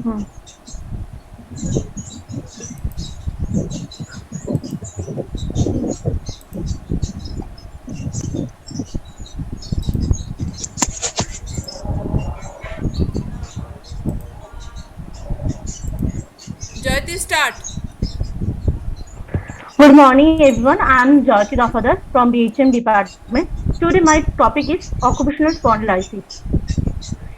Hmm. Jayati, start. Good morning, everyone. I am Jyoti Dafadar from the HM department. Today, my topic is occupational spondylitis.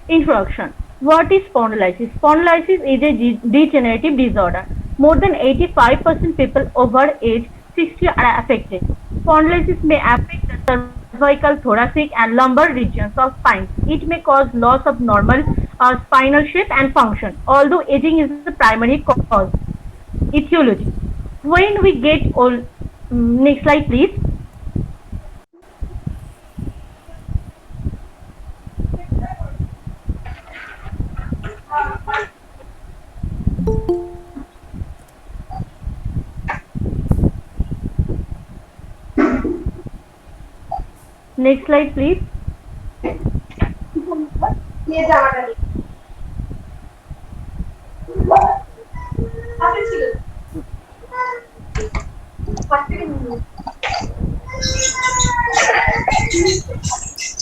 Introduction. What is spondylitis? Spondylitis is a degenerative disorder. More than 85% people over age 60 are affected. Spondylitis may affect the cervical, thoracic, and lumbar regions of spine. It may cause loss of normal spinal shape and function, although aging is the primary cause. Etiology. When we get old, next slide please. Next slide please.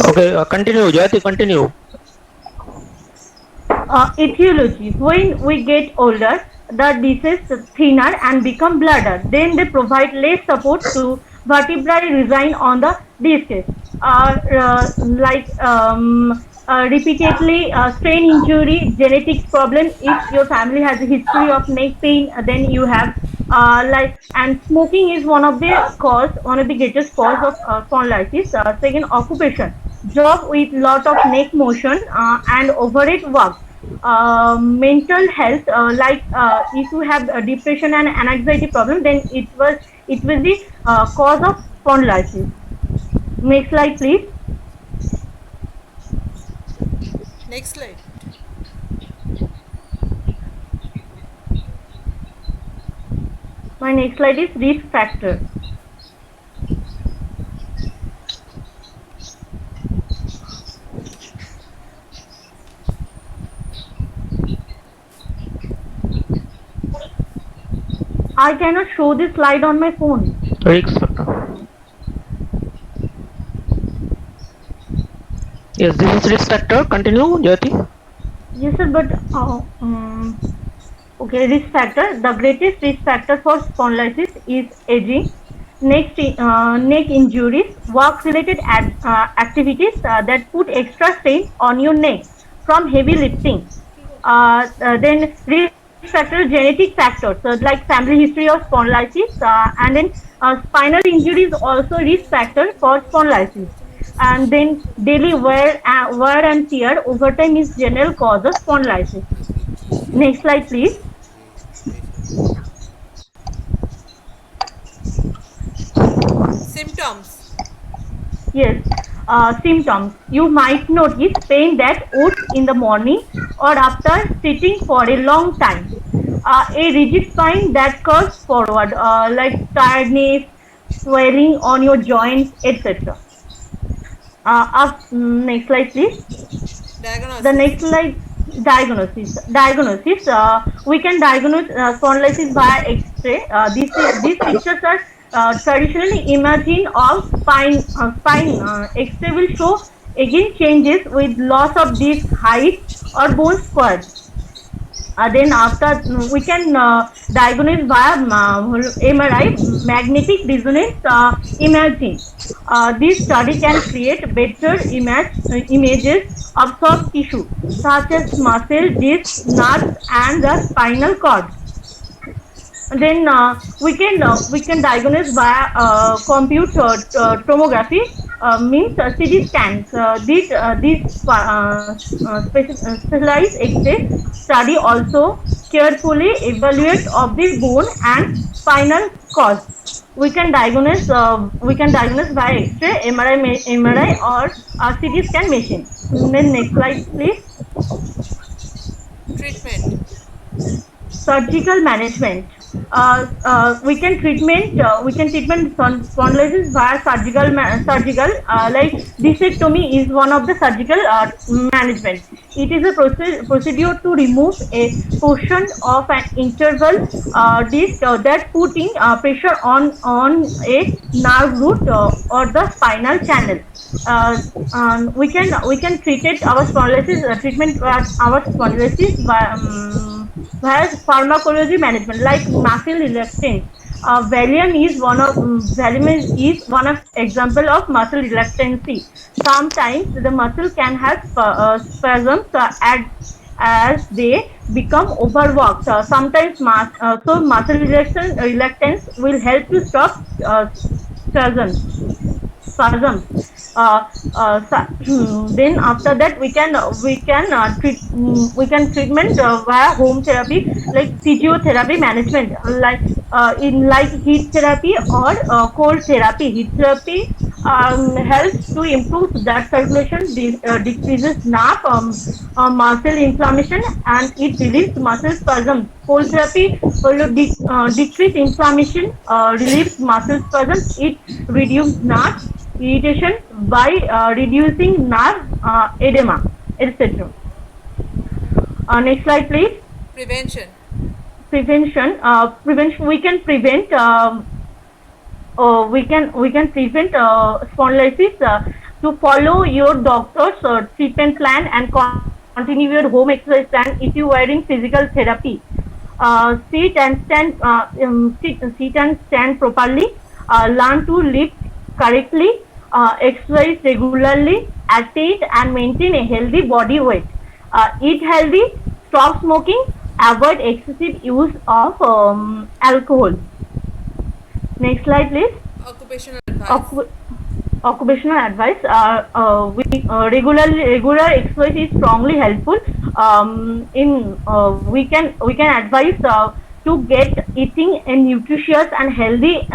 Okay, continue, Jyoti, continue. Etiology. When we get older, the discs thinner and become blurred. Then they provide less support to vertebrae resign on the discs. Like repeatedly strain injury, genetics problem. If your family has a history of neck pain, then you have like and smoking is one of the greatest cause of spondylitis. Second, occupation, job with lot of neck motion and overhead work. Mental health, if you have a depression and an anxiety problem, then it was the cause of spondylitis. Next slide please. Next slide. My next slide is risk factor. I cannot show this slide on my phone. Risk factor. Yes, this is risk factor. Continue, Jyoti. Yes sir, but okay, risk factor. The greatest risk factor for spondylitis is aging. Next, neck injuries, work-related activities that put extra strain on your neck from heavy lifting. Then risk factor, genetic factors, so like family history of spondylitis, and then spinal injuries also risk factor for spondylitis. And then daily wear and tear over time is general cause of spondylitis. Next slide, please. Symptoms. Yes. Symptoms. You might notice pain that occurs in the morning or after sitting for a long time. A rigid spine that curves forward, like tiredness, swelling on your joints, etc. Next slide, please. The Diagnosis. next slide, diagnosis. Diagnosis. We can diagnose spondylitis via X-ray. These pictures are traditionally imaging of spine. X-ray will show again changes with loss of disc height or bone square. Then after we can diagnose via MRI, magnetic resonance imaging. This study can create better images of soft tissue such as muscle, disc, nerves, and the spinal cord. Then we can diagnose via computer tomography, means CT scans. These specialized X-ray study also carefully evaluate of the bone and spinal cord. We can diagnose via X-ray, MRI, or CT scan machine. Then next slide, please. Treatment. Surgical management. We can treatment spondylosis via surgical like discectomy is one of the surgical management. It is a procedure to remove a portion of an interval disc that putting pressure on a nerve root or the spinal channel. We can treat it our spondylosis treatment our spondylosis via pharmacology management like muscle relaxants. Valium is one of example of muscle relaxancy. Sometimes the muscle can have spasms as they become overworked. Sometimes muscle reluctance will help to stop spasms spasms. Then after that we can treatment via home therapy like physiotherapy management in like heat therapy or cold therapy. Heat therapy helps to improve blood circulation, decreases nerve muscle inflammation, and it relieves muscle spasms. Cold therapy will decrease inflammation, relieves muscle spasms. It reduces nerve irritation by reducing nerve edema, etc. Next slide, please. Prevention. Prevention. We can prevent. We can prevent spondylosis to follow your doctor's treatment plan and continue your home exercise plan. If you are in physical therapy, sit and stand properly. Learn to lift correctly. Exercise regularly. Attain and maintain a healthy body weight. Eat healthy. Stop smoking. Avoid excessive use of alcohol. Next slide, please. Occupational advice. Occupational advice. Regular exercise is strongly helpful. We can advise to get eating a nutritious and healthy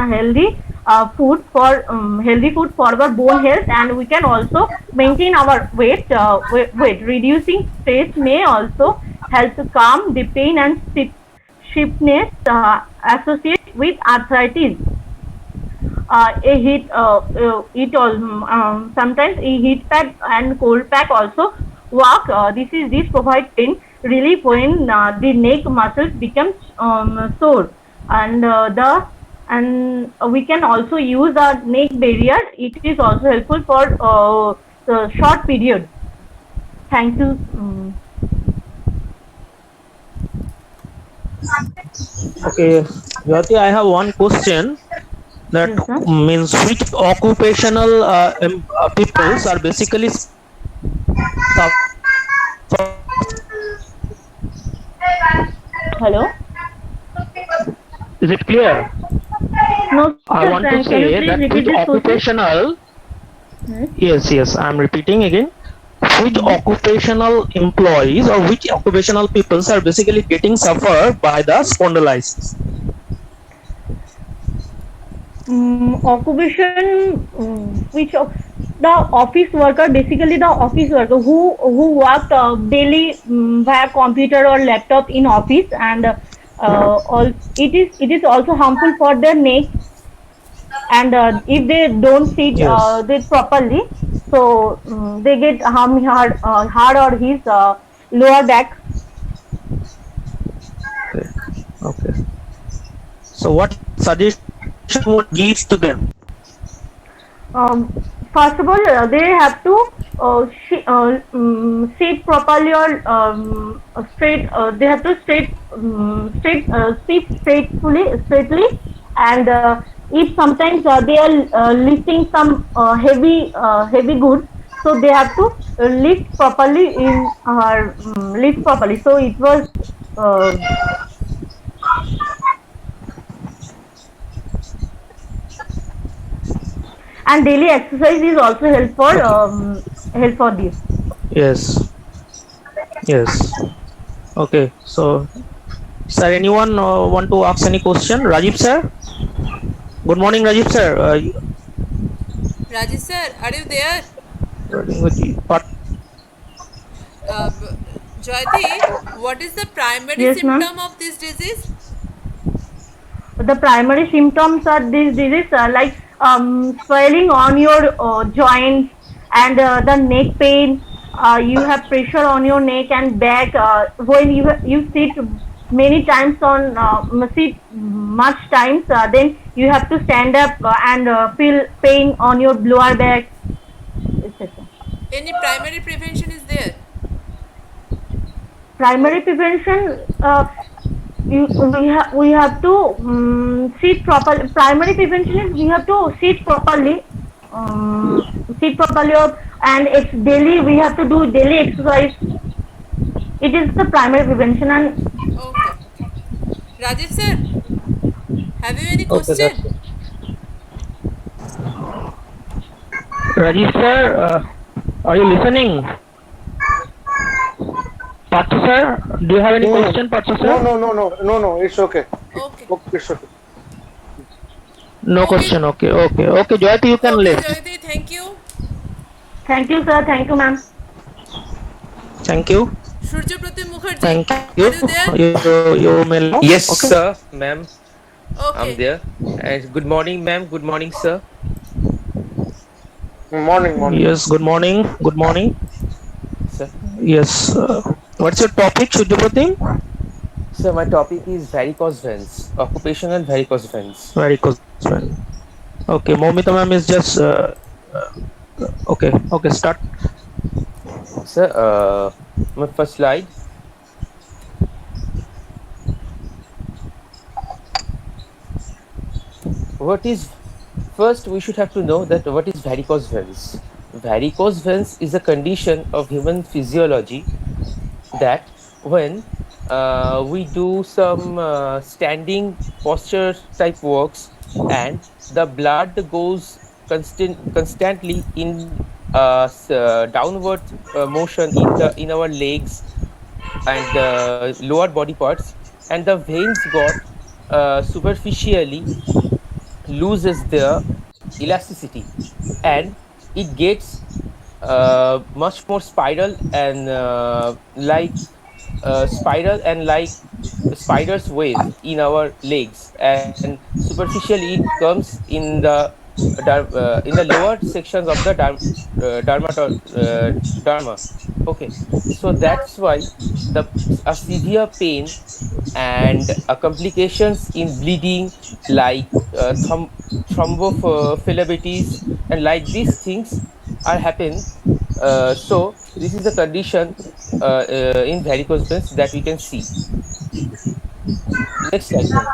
food for our bone health, and we can also maintain our weight. Reducing stress may also help to calm the pain and stiffness associated with arthritis. Sometimes a heat pack and cold pack also work. This provides pain relief when the neck muscles become sore, and we can also use a neck barrier. It is also helpful for the short period. Thank you. Okay, Jyoti, I have one question. That Yes, sir. means which occupational peoples are basically Hello. Is it clear? No, I sir, want to can you say please that repeat which this question? occupational, Yes. yes, I am repeating again. Which occupational employees or which occupational peoples are basically getting suffered by the spondylitis? Occupation, the office worker, basically the office worker who work daily via computer or laptop in office, and it is also harmful for their neck, and if they don't sit Yes. properly, so they get hard or his lower back. Okay. Okay. So what suggestion would give to them? First of all, they have to sit properly or straight. They have to sit straightly, and if sometimes they are lifting some heavy goods, so they have to lift properly lift properly. So it was. And daily exercise is also help for this. Yes. Yes. Okay. So, sir, anyone want to ask any question? Rajiv sir. Good morning, Rajiv sir. Rajesh sir, are you there? Jyoti, what is the primary Yes, ma'am. symptom of this disease? The primary symptoms are these diseases like swelling on your joints and the neck pain. You have pressure on your neck and back when you sit many times on sit much times. Then you have to stand up and feel pain on your lower back, etc. Any primary prevention is there? Primary prevention. We have to sit properly. Primary prevention is we have to sit properly, sit properly, and it's daily. We have to do daily exercise. It is the primary prevention, and Okay. Rajiv sir, have you any Okay, that's question? it. Rajiv sir, are you listening? Partha sir, do you have any No, question, Partha no, sir? no, no, no, no, no. It's okay. Okay. Okay, it's okay. No Okay. question. Okay, okay, okay. Joyati, you can Okay, lift. Jayati, thank you. thank you, sir. Thank you, ma'am. Thank you. Suryapratim Mukherjee, Thank you. are you there? You may now. Yes, Okay. sir, ma'am. I'm Okay. there. And good morning, ma'am. Good morning, sir. Morning, morning. Yes. Good morning. Good morning. Sir, Yes. What's your topic, Shujyapratim? sir, my topic is varicose veins, occupational varicose veins. Very good. Okay. Momita ma'am is just. Okay. Okay. Start. Sir, my first slide. What is first? We should have to know that what is varicose veins. Varicose veins is a condition of human physiology that when we do some standing posture type works and the blood goes constantly in downward motion in our legs and the lower body parts, and the veins got superficially loses their elasticity, and it gets much more spiral and spiral and like spider's web in our legs, and superficially it comes in the lower sections of the dharma. Okay, so that's why the a severe pain and complications in bleeding like thrombophlebitis and like these things are happen. So this is the condition in varicose veins that we can see. Next slide, ma'am.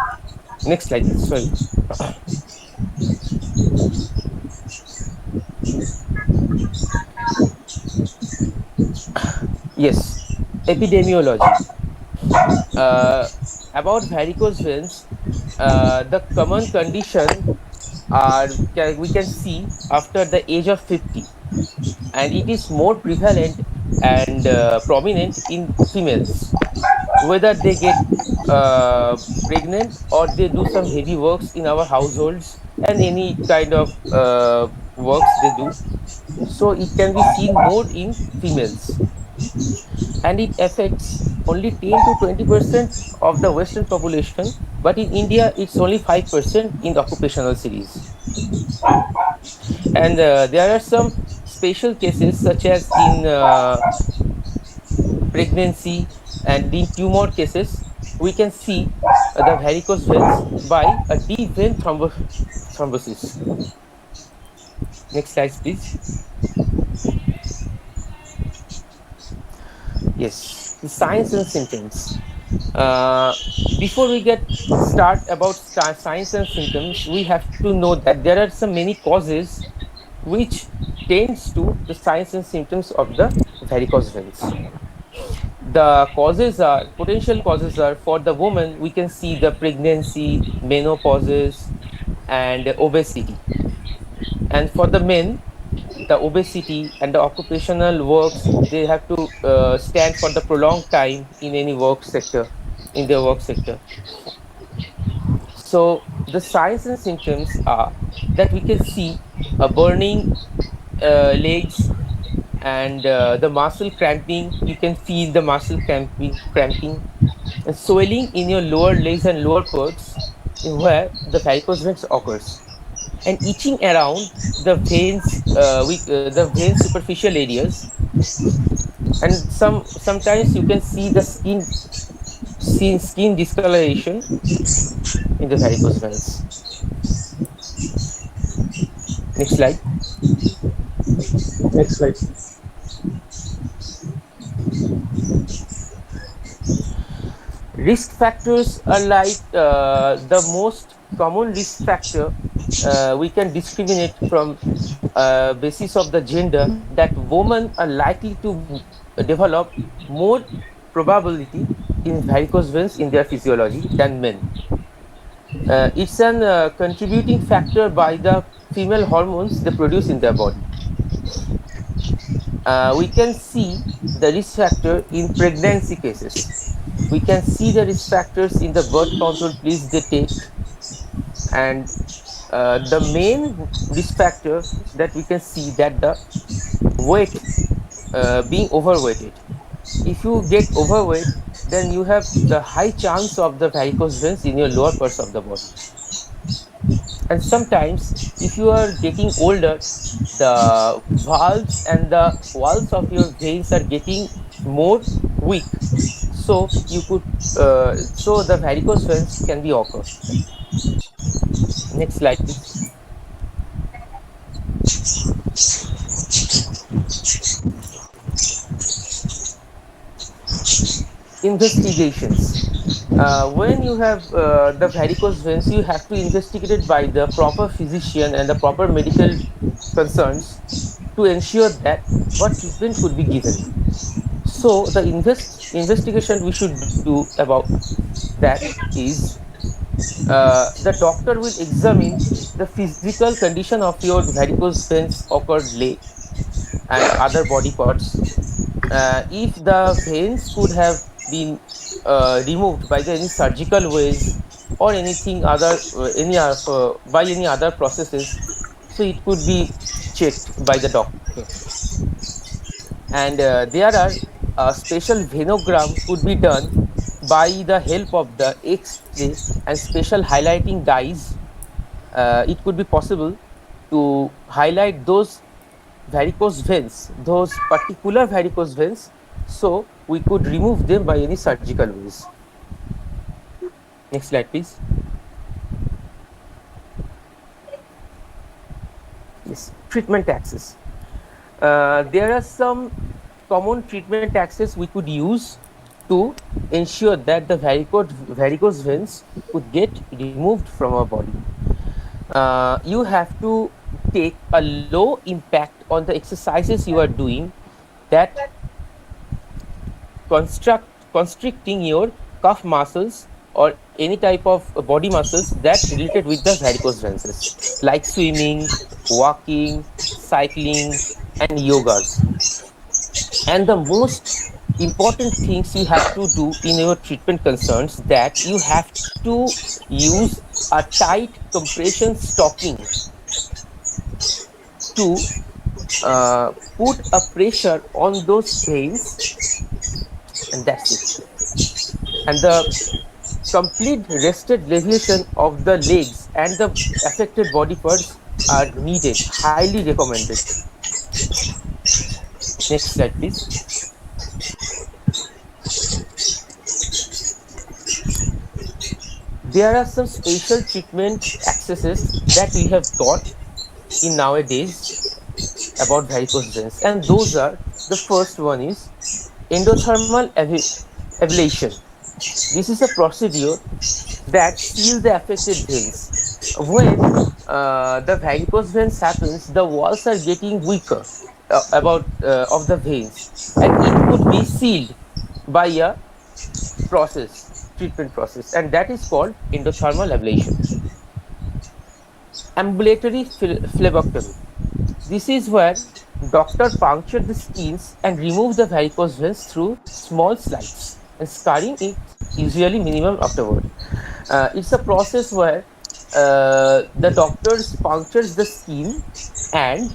Next slide, please. Sorry. Yes, epidemiology. Uh, about varicose veins, the common condition we can see after the age of 50, and it is more prevalent and prominent in females, whether they get pregnant or they do some heavy works in our households and any kind of works they do. So it can be seen more in females, and it affects only 10 to 20% of the Western population, but in India it's only 5% in the occupational series. And there are some special cases such as in pregnancy and in tumor cases. We can see the varicose veins by a deep vein thrombosis. Next slide, please. Yes, the signs and symptoms. Before we get start about signs and symptoms, we have to know that there are some many causes which tends to the signs and symptoms of the varicose veins. The causes are potential causes are for the woman. We can see the pregnancy, menopause, and obesity, and for the men, the obesity and the occupational works, they have to stand for the prolonged time in any work sector, in their work sector. So the signs and symptoms are that we can see a burning legs and the muscle cramping. You can feel the muscle cramping and swelling in your lower legs and lower quads, where the varicose veins occurs, and itching around the veins, the vein superficial areas, and sometimes you can see the skin discoloration in the varicose veins. Next slide. Next slide. Risk factors are like the most common risk factor we can discriminate from basis of the gender, that women are likely to develop more probability in varicose veins in their physiology than men. It's an contributing factor by the female hormones they produce in their body. We can see the risk factor in pregnancy cases. We can see the risk factors in the birth control pills they take, and the main risk factor that we can see, that the weight, being overweighted. If you get overweight, then you have the high chance of the varicose veins in your lower parts of the body. And sometimes if you are getting older, the valves and the walls of your veins are getting more weak, so you could so the varicose veins can be occur. Next slide, please. Investigations. When you have the varicose veins, you have to investigate it by the proper physician and the proper medical concerns to ensure that what treatment could be given. So the investigation we should do about that is, the doctor will examine the physical condition of your varicose veins occurred leg and other body parts. If the veins could have been removed by any surgical ways or anything other, by any other processes, so it could be checked by the doctor. And there are special venogram could be done by the help of the X-ray and special highlighting dyes. It could be possible to highlight those varicose veins, those particular varicose veins, so we could remove them by any surgical ways. Next slide, please. Yes, treatment axis. There are some common treatment axes we could use to ensure that the varicose veins could get removed from our body. You have to take a low impact on the exercises you are doing that constricting your calf muscles or any type of body muscles that related with the varicose veins, like swimming, walking, cycling, and yogas. And the most important things you have to do in your treatment concerns, that you have to use a tight compression stocking to put a pressure on those veins, and that's it. And the complete rested leviation of the legs and the affected body parts are needed, highly recommended. Next slide, please. There are some special treatment accesses that we have got in nowadays about varicose veins, and those are, the first one is endothermal ablation. This is a procedure that seals the affected veins. When the varicose veins happens, the walls are getting weaker of the veins, and it could be sealed by a treatment process, and that is called endothermal ablation. Ambulatory phlebotomy. This is where doctor puncture the skins and remove the varicose veins through small slides, and scarring is usually minimum afterward. It's a process where the doctors punctures the skin, and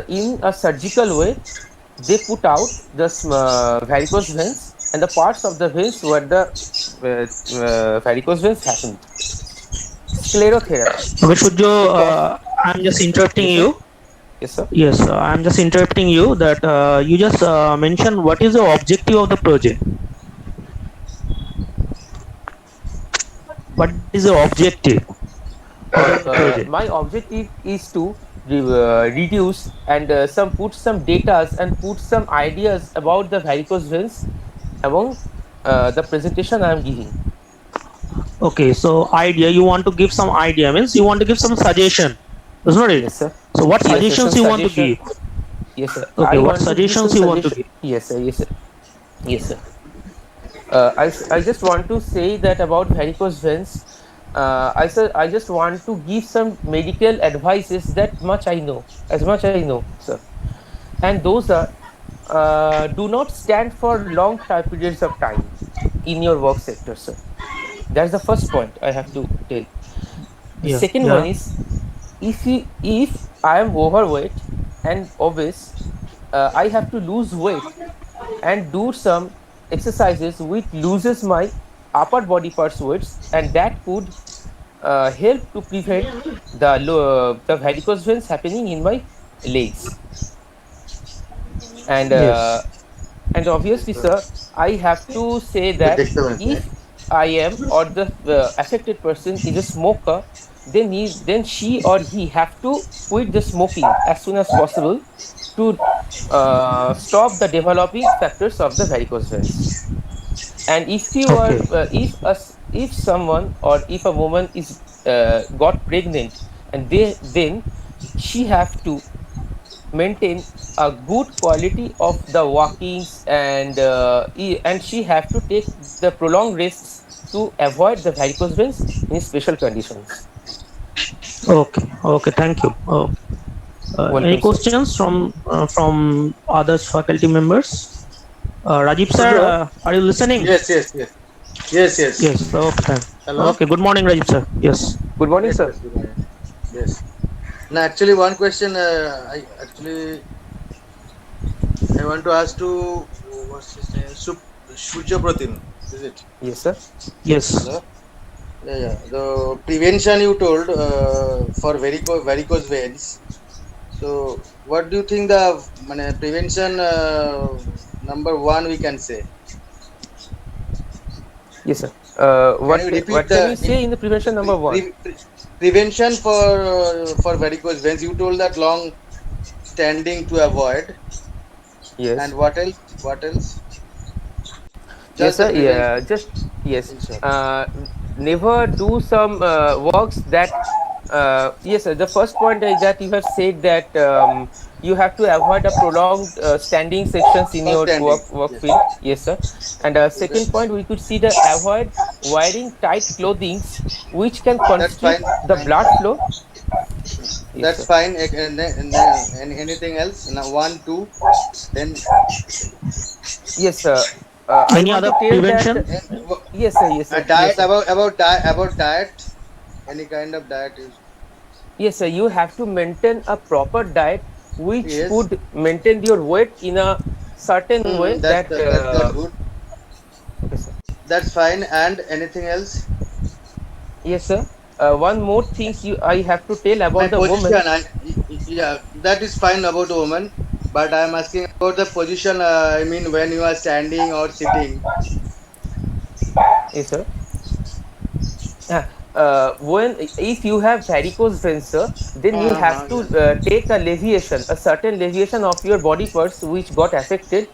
in a surgical way they put out the varicose veins and the parts of the veins where the varicose veins happened. Sclerotherapy. Okay, Shujjo, The I'm just interrupting yes, sir. you. Yes, sir. Yes, I'm just interrupting you that you just mentioned what is the objective of the project. What is the objective of the project? My objective is to reduce and put some data and put some ideas about the varicose veins among the presentation I am giving. Okay, so idea, you want to give some idea, means you want to give some suggestion, is not it? Yes, sir. So what Yes, sir. suggestions Some you want to suggestion. give? Yes, sir. Okay, I what want to give some suggestions you want to suggestion. give? Yes, sir. Yes, sir. Yes, sir. I just want to say that about varicose veins. I just want to give some medical advices that much I know, as much I know, sir. And those are do not stand for long periods of time in your work sector, sir. That's the first point I have to tell. The Yeah, second one yeah. is if I am overweight and obese, I have to lose weight and do some exercises which loses my upper body parts weights, and that could help to prevent the varicose veins happening in my legs. And Yes. and obviously, sir, I have to say that if I am or the affected person is a smoker, then she or he have to quit the smoking as soon as possible to stop the developing factors of the varicose veins. And if you are Okay. if someone or if a woman is got pregnant, and then she have to maintain a good quality of the walkings, and she have to take the prolonged rests to avoid the varicose veins in special conditions. Okay. Okay. Thank you. Any Welcome, sir. questions from other faculty members? Rajiv sir, Sure. are you listening? Yes, yes, yes. Yes, yes. Yes. Okay. Hello? Okay. Good morning, Rajiv sir. Yes. Good morning, Yes, sir. yes, good morning. Yes. Now, actually, one question I want to ask to what's his name? Shujya Pratim, is it? Yes, sir. Yes. Hello? Yeah, yeah. The prevention you told for varicose veins. So, what do you think the prevention number one we can say? Yes, sir. Can you repeat What can you say in the prevention number one? prevention for varicose veins? You told that long standing to avoid, Yes. and what else? What else? Yes, Just the sir. prevention. Yeah, just yes. In short. Never do some works that. Yes, sir. The first point is that you have said that you have to avoid a prolonged standing sections in For your standing. work Yes. field. Yes, sir. And second Okay. point, we could see the avoid wearing tight clothings which can That's constrict fine. the Fine. blood flow. Yes, That's sir. fine. And anything else? Now, one, two. Then Yes, sir. I Any want to other tell prevention? that. and, Yes, sir. Yes, a sir. diet Yes, sir. about diet. Any kind of diet is Yes, sir. You have to maintain a proper diet which yes. could maintain your weight in a certain way that. That's good. Okay, sir. That's fine. And anything else? Yes, sir. One more things I have to tell My about the position. woman. Yeah, that is fine about a woman. But I am asking about the position. I mean, when you are standing or sitting. Yes, sir. When if you have varicose veins, sir, then you have to Yeah. take a leviation, a certain leviation of your body parts which got affected.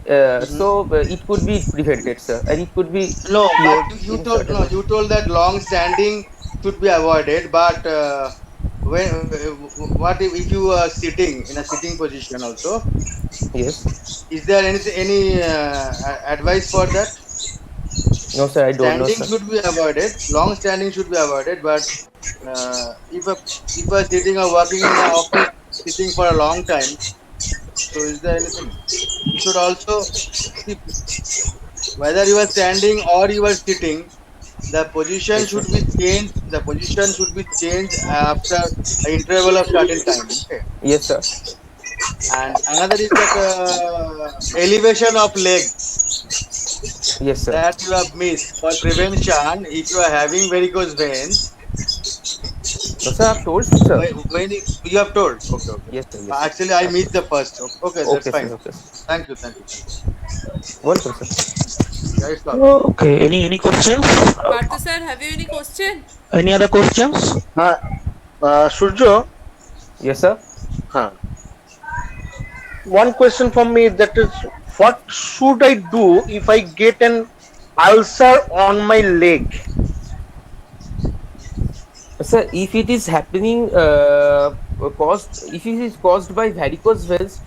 Mhm. So it could be prevented, sir, and it could be No, but cured you in told certain no. way. You told that long standing should be avoided. But what if you are sitting in a sitting position also? Yes. Is there any advice for that? No, sir. I don't know, Standing sir. should be avoided. Long standing should be avoided. But if a sitting or working in an office sitting for a long time, so is there anything? You should also see whether you are standing or you are sitting. The position Yes, sir. should be changed. The position should be changed after an interval of certain time. Okay. Yes, sir. And another is that elevation of leg. Yes, sir. that you have missed. For prevention, if you are having varicose veins, No, sir, I've told, sir. when you have told, okay, okay. Yes, sir. Yes, sir. Actually, I I've missed told. the first. Okay, that's Okay, sir. fine. Okay, sir. Thank you, thank you, thank you. Welcome, sir. Yeah, it's all. Okay, any questions? Partha sir, have you any question? Any other questions? Surjo, Yes, sir. huh, one question from me, that is, what should I do if I get an ulcer on my leg? Sir, if it is happening, if it is caused by varicose veins,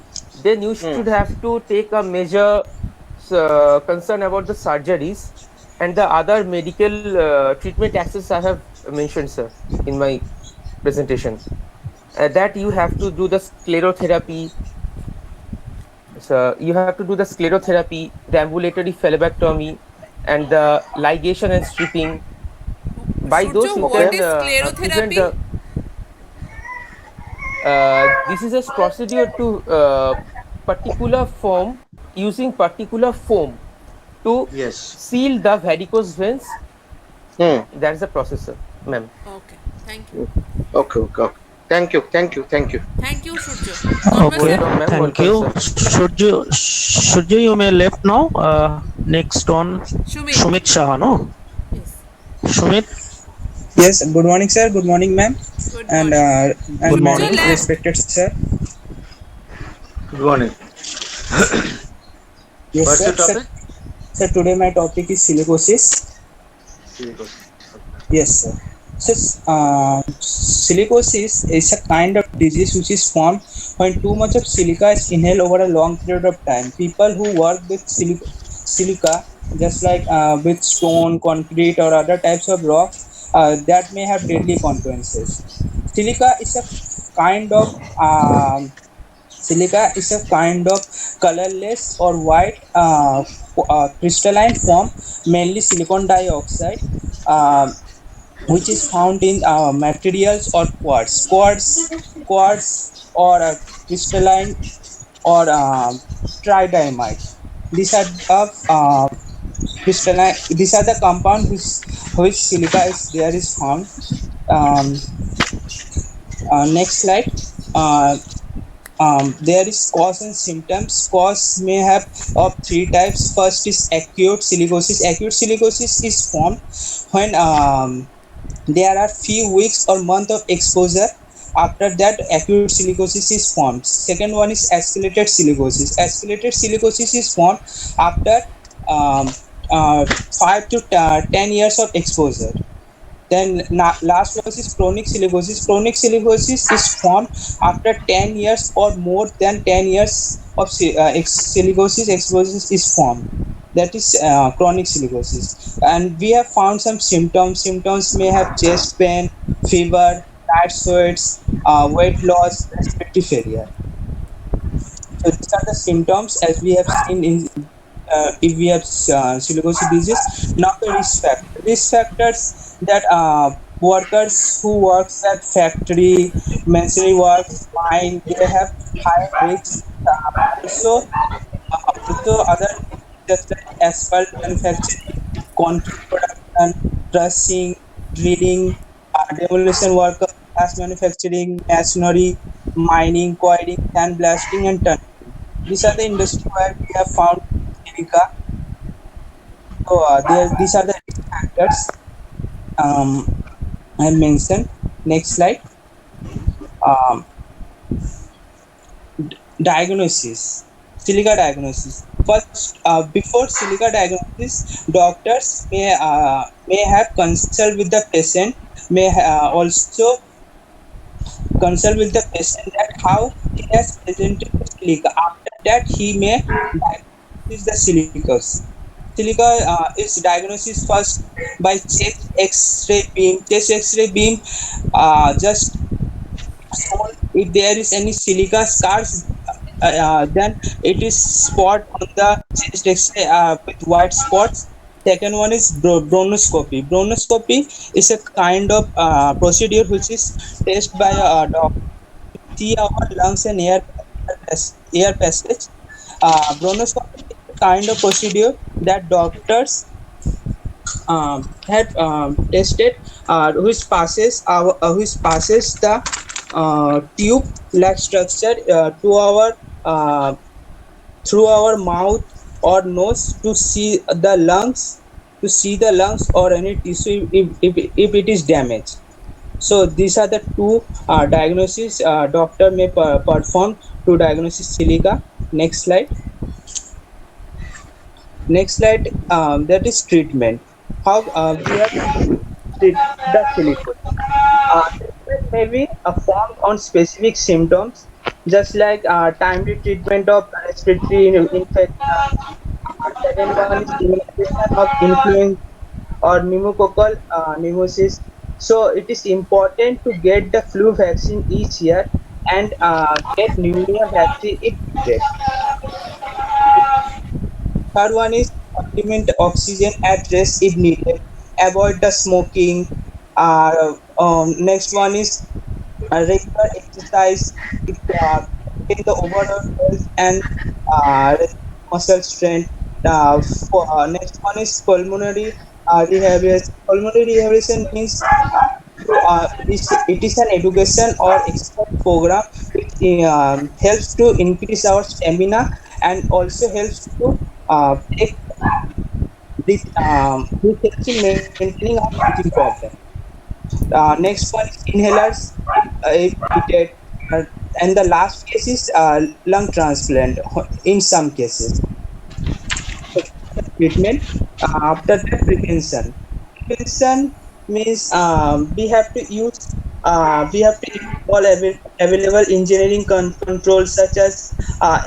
then you Hmm. should have to take a major concern about the surgeries and the other medical treatment access I have mentioned, sir, in my presentation. That you have to do the sclerotherapy. So you have to do the sclerotherapy, the ambulatory phlebotomy, and the ligation and stripping. By those, Surjo, you what can is prevent sclerotherapy? the. This is a procedure to particular foam using particular foam to Yes. seal the varicose veins. Hmm. That's the process, sir, ma'am. Okay, thank you. Okay, okay, okay. Thank you, thank you, thank you. Thank you, Surjo. Norma Okay, sir, Welcome, ma'am. thank Welcome, you. sir. Should you may left now. Next on Shumit. Sumit Shah, no? Yes. Sumit, Yes, good morning, sir. Good morning, ma'am, Good and morning. good my Surjo morning. left. respected sir. Good morning. Yes, What's sir. your topic? Sir, today my topic is silicosis. Yes, sir. So, silicosis is a kind of disease which is formed when too much of silica is inhaled over a long period of time. People who work with silica, just like with stone, concrete, or other types of rock, that may have deadly consequences. Silica is a kind of Silica is a kind of colorless or white crystalline form, mainly silicon dioxide, uh, which is found in materials or quartz or crystalline or tridymite. These are crystalline. These are the compound which silica is there is found. Um, Next slide. Uh, there is cause and symptoms. Cause may have of three types. First is acute silicosis. Acute silicosis is formed when there are few weeks or month of exposure. After that, acute silicosis is formed. Second one is escalated silicosis. Escalated silicosis is formed after um, 5 to 10 years of exposure. Then last was is chronic silicosis. Chronic silicosis is formed after 10 years or more than 10 years of silicosis exposure is formed. That is chronic silicosis. And we have found some symptoms. Symptoms may have chest pain, fever, night sweats, weight loss, respiratory failure. So these are the symptoms as we have seen in if we have silicosis disease. Now the risk factors that workers who works at factory, machinery works, mine, they have higher risks. Also other just like asphalt manufacturing, concrete production, trussing, drilling, demolition worker, gas manufacturing, masonry, mining, quarrying, sandblasting, and tunneling. These are the industry where we have found silica. So these are the risk factors I mentioned. Next slide. Um, Diagnosis. Silica diagnosis. First, before silica diagnosis, doctors may have consult with the patient. May also consult with the patient that how he has presented the silica. After that, he may diagnose the silicosis. Silica is diagnosis first by chest X-ray beam. Chest X-ray beam just shown if there is any silica scars, then it is spot on the chest X-ray with white spots. Second one is bronchoscopy. Bronchoscopy is a kind of procedure which is tested by a doctor to see our lungs and air passage. Bronchoscopy kind of procedure that doctors have tested, which passes the tube like structure to our uh, through our mouth or nose to see the lungs or any tissue if it is damaged. So these are the two diagnoses doctor may perform to diagnose silica. Next slide. Next slide. That is treatment. How we have to treat the silicosis. Treatment may be formed on specific symptoms, just like timely treatment of respiratory infection. Second one is immunization of influenza or pneumococcal pneumosis. So it is important to get the flu vaccine each year and get pneumonia vaccine if needed. Third one is supplement oxygen at rest if needed. Avoid the smoking. Next one is regular exercise. It maintain the overall health and uh, muscle strength. Next one is pulmonary rehabilitation. Pulmonary rehabilitation means it is an education or expert program which helps to increase our stamina and also helps to take this helps in maintaining our breathing problem. Next one is inhalers if needed. Uh, and the last case is lung transplant in some cases. Treatment. After that, prevention. Prevention means we have to use all available engineering controls such as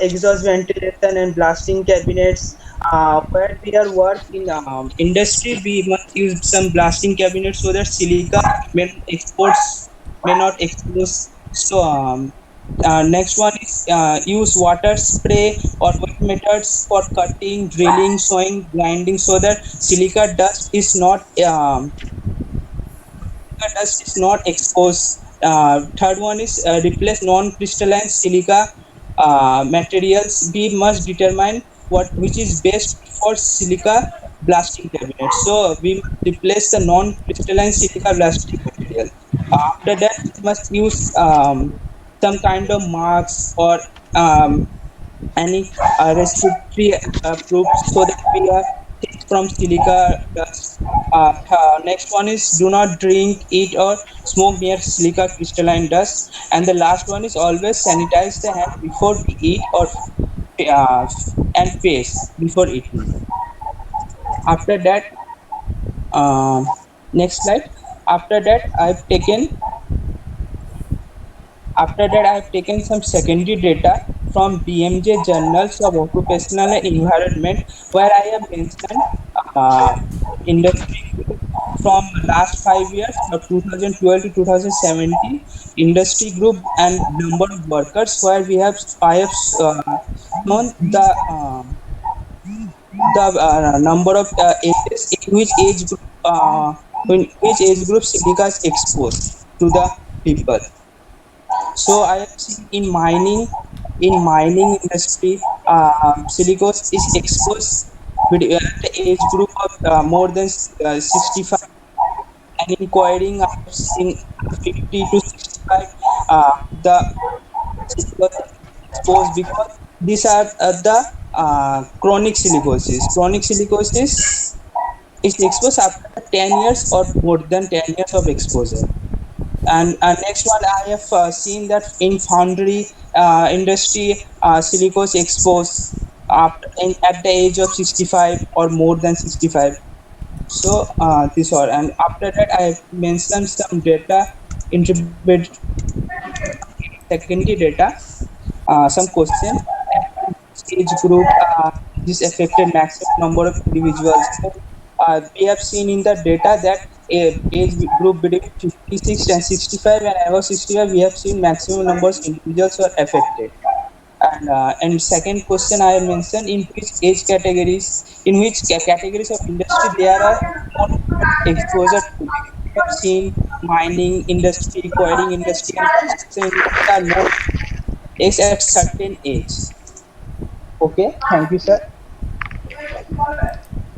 exhaust ventilation and blasting cabinets. Where we are work in industry, we must use some blasting cabinets so that silica may not expose. So next one is use water spray or wet methods for cutting, drilling, sewing, grinding, so that silica dust is not exposed. Third one is replace non-crystalline silica materials. We must determine what which is best for silica blasting cabinet. So we must replace the non-crystalline silica blasting material. After that, we must use some kind of marks or um, any respiratory proofs so that we are safe from silica dust. Next one is do not drink, eat, or smoke near silica crystalline dust. And the last one is always sanitize the hand before we eat or uh, and face before eating. After that, um, next slide. After that, I have taken some secondary data from BMJ Journals of Occupational Environment, where I have mentioned uh, industry group from last 5 years, from 2012 to 2017, industry group and number of workers, where I have shown the number of ages in which age group silica is exposed to the people. So I have seen in mining industry, silicose is exposed at the age group of more than 65, and in quarrying I have seen 50 to 65. The silicose is exposed because these are the chronic silicosis. Chronic silicosis is exposed after 10 years or more than 10 years of exposure. And next one, I have seen that in foundry industry, silicose exposed at the age of 65 or more than 65. So this all, and after that, I have mentioned some data, interpret secondary data, some question. Age group this affected maximum number of individuals. So, we have seen in the data that age group between 56 and 65 and above 65, we have seen maximum numbers of individuals were affected. And second question I have mentioned, in which age categories, in which categories of industry there are more exposure to. We have seen mining industry, quarrying industry, and construction industry are more age at certain age. Okay, thank you, sir.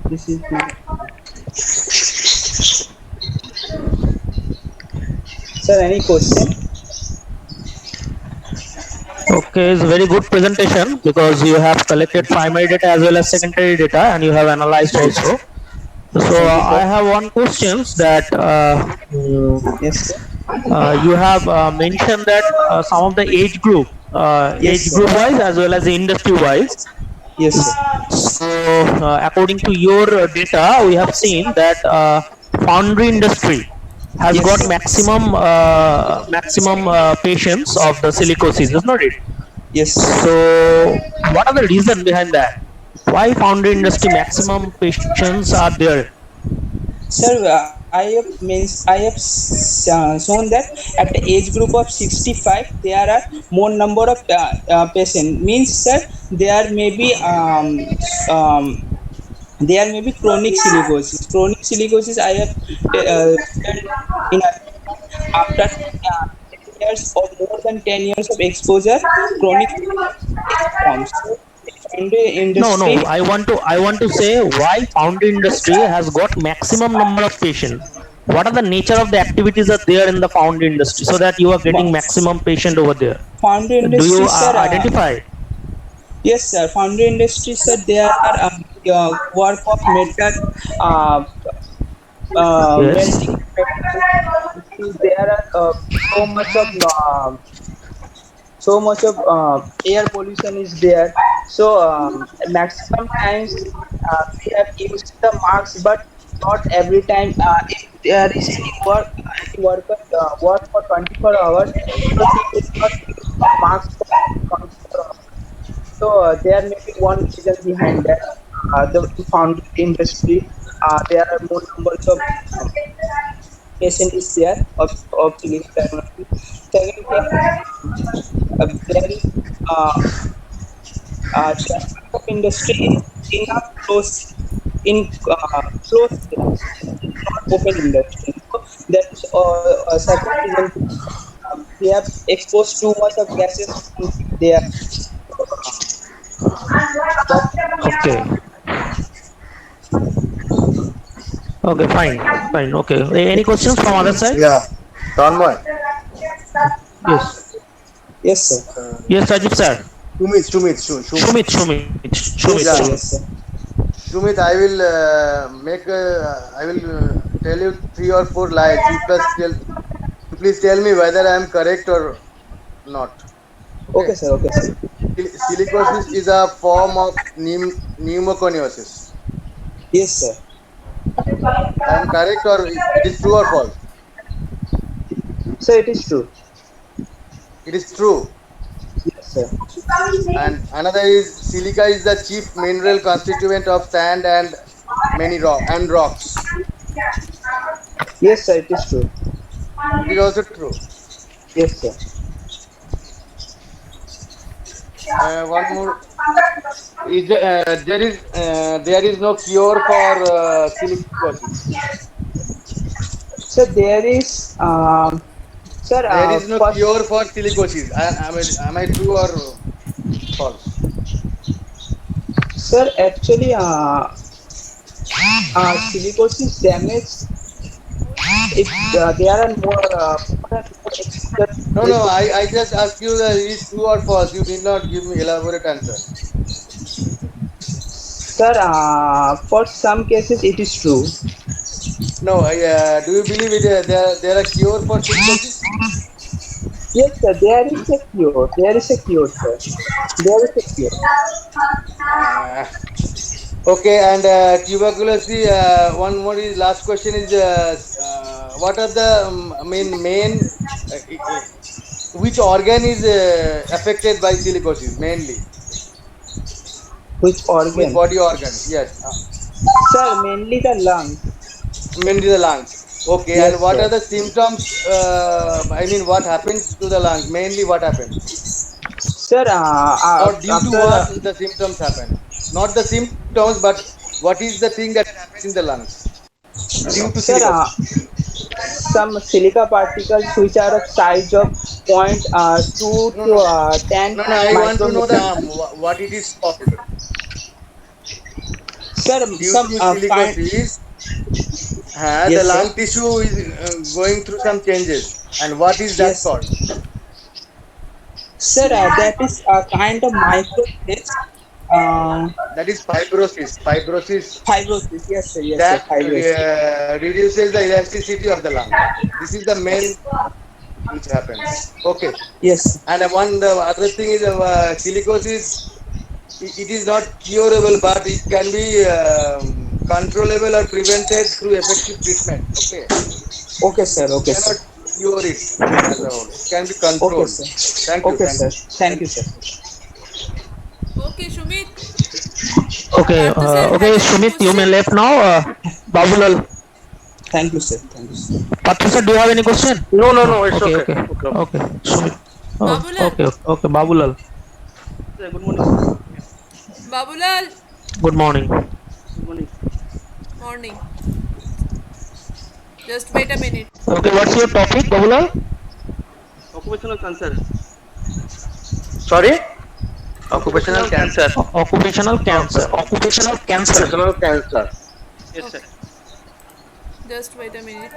This is the, sir. Any question? Okay, it's a very good presentation because you have collected primary data as well as secondary data, and you have analyzed also. So Thank you, I sir. have one questions that Yes, sir. you have mentioned that some of the Yes, age sir. group wise as well as the industry wise. Yes, sir. So according to your data, we have seen that foundry industry has Yes, got sir. maximum patients of the silicosis, is not it? Yes, sir. So what are the reason behind that? Why foundry industry maximum patients are there? Sir, I have shown that at the age group of 65, there are more number of patient. Means, sir, there may be there may be chronic silicosis. Chronic silicosis, I have said in after 10 years or more than 10 years of exposure, chronic silicosis forms. So, in the No, no. industry, I want to say why foundry industry has got maximum number of patients. What are the nature of the activities are there in the foundry industry so that you are getting maximum patient over there? foundry Do you industry, sir. identify? Yes, sir. Foundry industry, sir. There are work of metal, uh, Yes. melting metal. There are so much of air pollution is there. So maximum times we have used the marks, but not every time. If there is any worker work for 24 hours, so he will not use the marks for 24 hours. So there may be one reason behind that. The foundry industry, there are more numbers of patient is there of clinical diagnosis. Second thing, there is the of industry is in a closed place, not open industry. So that is a second reason. We have exposed too much of gases from there. That Okay. Okay. Fine. Fine. Okay. Any questions from other side? Yeah. Tanmay. Yes. yes, sir. Yes, Rajiv sir. Shumit. Yes, Shumit, sir. Yeah. Shumit. Yes, sir. Shumit, I will I will tell you 3 or 4 lies. You please tell me whether I am correct or not. Okay, Okay. sir. Okay, sir. Silicosis is a form of pneumoconiosis. Yes, sir. I am correct or it is true or false? So it is true. It is true. Yes, sir. And another is silica is the chief mineral constituent of sand and rocks. Yes, sir. It is true. It is also true. Yes, sir. One more is there is no cure for silicosis. So there is, sir. There is no cure First, for silicosis. Am I true or false? sir. Actually, silicosis damage. If there are more exposure to No, no. silicosis, I just asked you that it is true or false. You did not give me elaborate answer. sir. For some cases, it is true. No. Do you believe it? There are cure for silicosis? Yes, sir. There is a cure. There is a cure, sir. There is a cure. Uh, okay. And tuberculosis. One more is last question is what are the which organ is affected by silicosis mainly? Which Which organ? body organ? Yes, Sir, mainly the lungs. mainly the lungs. Okay, and Yes, what are sir. the symptoms? What happens to the lungs? Mainly, what happens? Sir, Or due to after what the symptoms happen? Not the symptoms, but what is the thing that happens in the lungs due to sir, silicosis? some silica particles which are of size of point 2 No, to no, 10 no, no. I want to know the micrometer. name. What it is called? Sir, due some to kind. silicosis, the Yes, lung sir. tissue is going through some changes. And what is that Yes, sir. called? Sir, that is a kind of microcyst. That is fibrosis. Fibrosis Fibrosis. Yes, sir. Yes, sir. that Fibrosis. reduces the elasticity of the lung. This is the main which happens. Okay. Yes. And the other thing is silicosis. It is not curable, but it can be controllable or prevented through effective treatment. Okay. Okay, sir. Okay, Cannot sir. cure it as a whole. It can be Okay, controlled. sir. Thank you. Okay, Thank sir. you. Thank you, sir. Okay, Shumit. Okay, Partha sir, okay, have you any Sumit, you may question? left now. Babulal, Thank you, sir. Thank you, sir. Partha sir, do you have any question? No, no, no. It's Okay, okay. okay, Okay. okay. Sumit. Oh, Babulal. okay, okay, okay. Babulal. Sir, good morning, sir. Babulal. Good morning. Good morning. Morning. Just wait a minute. Okay, what's your topic, Babulal? Occupational cancer. Sorry. Occupational cancer. Occupational cancer. Occupational cancer. Occupational cancer. Yes, sir. Just wait a minute.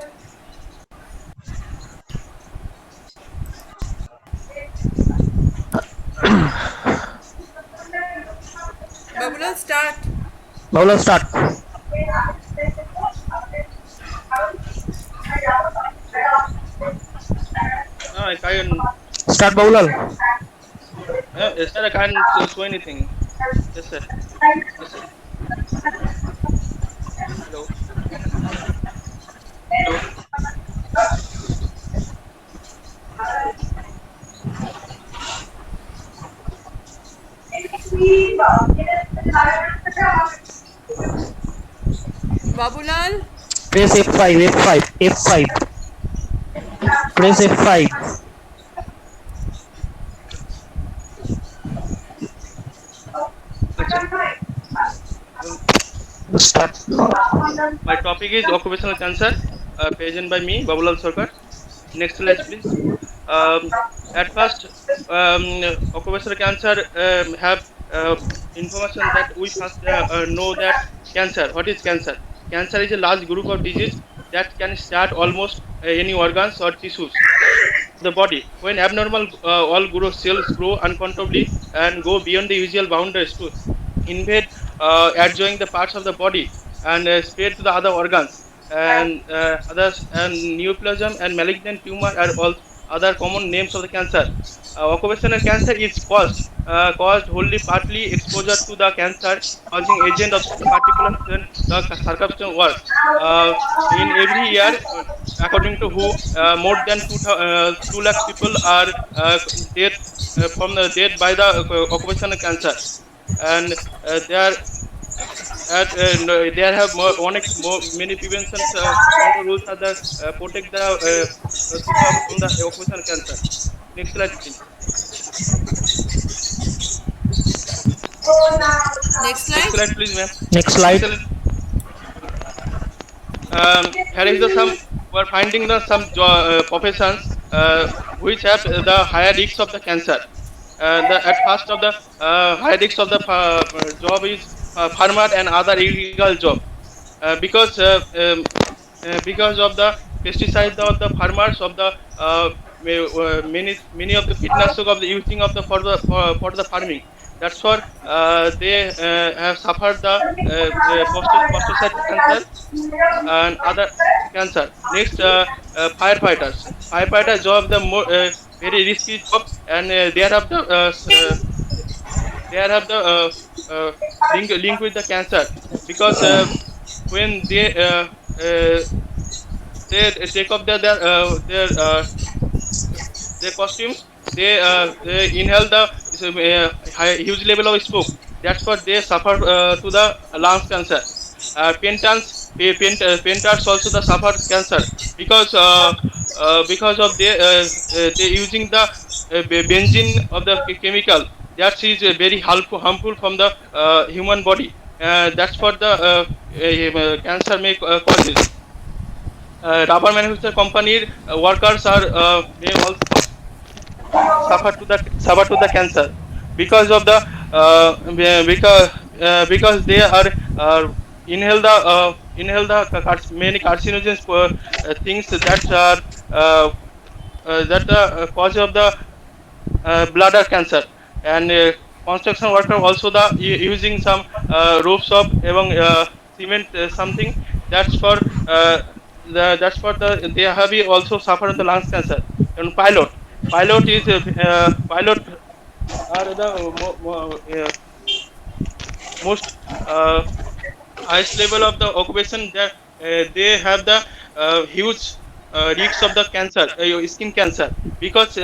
Babulal, start. Babulal, start. I can. Start, Babulal. Yes, sir. I can't show anything. Yes, sir. Yes, sir. Hello. Hello. Babulal. Press F5, F5, F5. Press F5. Start. My topic is occupational cancer, present by me, Babulal Sarkar. Next slide, please. At first, occupational cancer have information that we first know that cancer. What is cancer? Cancer is a large group of disease that can start almost any organs or tissues of the body. When abnormal all grow cells grow uncontrollably and go beyond the usual boundaries to invade adjoining the parts of the body and spread to the other organs and others, and neoplasm and malignant tumor are all other common names of the cancer. Occupational cancer is caused wholly partly exposure to the cancer causing agent of the particular the circumstance work. In every year, according to WHO, more than 2 lakh people are dead from the death by the occupational cancer, and there there have many prevention control rules are the protect the people from the occupational cancer. Next slide, please. Next Next slide. slide, please, ma'am. Next slide. Here is the some we're finding the some professions which have the higher risks of the cancer. At first of the high risks of the job is farmer and other illegal job because of the pesticides of the farmers of the many of the kidnapping of the using of the for the farming. That's why they have suffered the prostate cancer and other cancer. Next, firefighters. Firefighters job the more very risky job, and they have the link with the cancer because when they take off their costumes, they inhale the huge level of smoke. That's what they suffer to the lungs cancer. Painters also the suffer cancer because of they using the benzene of the chemical that is very harmful from the human body. That's what the cancer may causes. Rubber manufacturer company workers are may also suffer to the cancer because of the because they are inhale the many carcinogens things that the cause of the bladder cancer. And construction worker also the using some ropes of among cement something that's for that's for the they have also suffered the lungs cancer. And pilot are the most highest level of the occupation that they have the huge risks of the cancer, skin cancer, because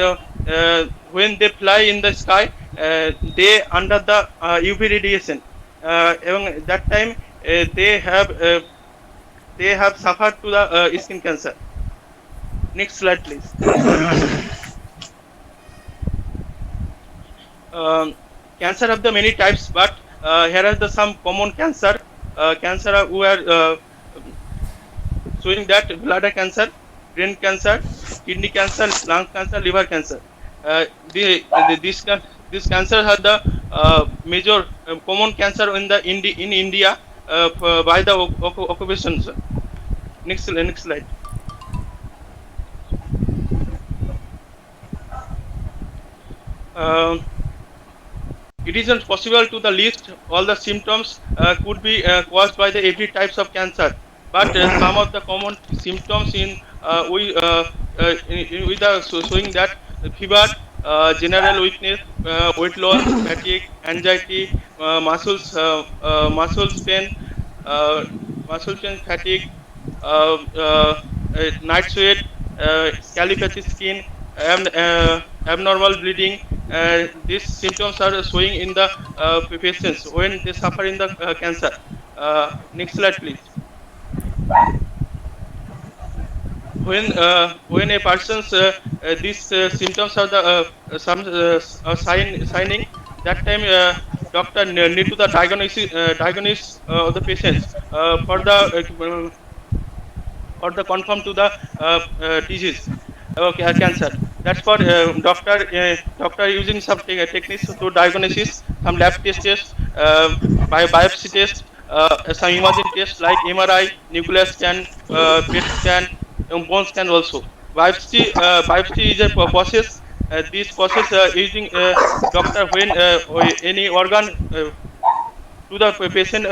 when they fly in the sky, they under the UV radiation. Even that time they have suffered to the skin cancer. Next slide, please. Cancer have the many types, but here are the some common cancer. Cancer who are showing that bladder cancer, brain cancer, kidney cancer, lung cancer, liver cancer. These cancers are the major common cancer in India by the occupations. Next slide. It isn't possible to the list all the symptoms could be caused by the every types of cancer, but some of the common symptoms with the showing that fever, general weakness, weight loss, fatigue, anxiety, muscles pain, fatigue, uh, uh, night sweat, calipathy skin, abnormal bleeding. These symptoms are showing in the patients when they suffer in the cancer. Next slide, please. When a person's these symptoms are the signing, that time doctor need to the diagnose of the patients for the confirm to the disease, cancer. That's for doctor using some techniques to diagnosis, some lab tests, biopsy tests, some imaging tests like MRI, nuclear scan, PET scan, bone scan also. Biopsy is a process. This process using doctor when any organ to the patient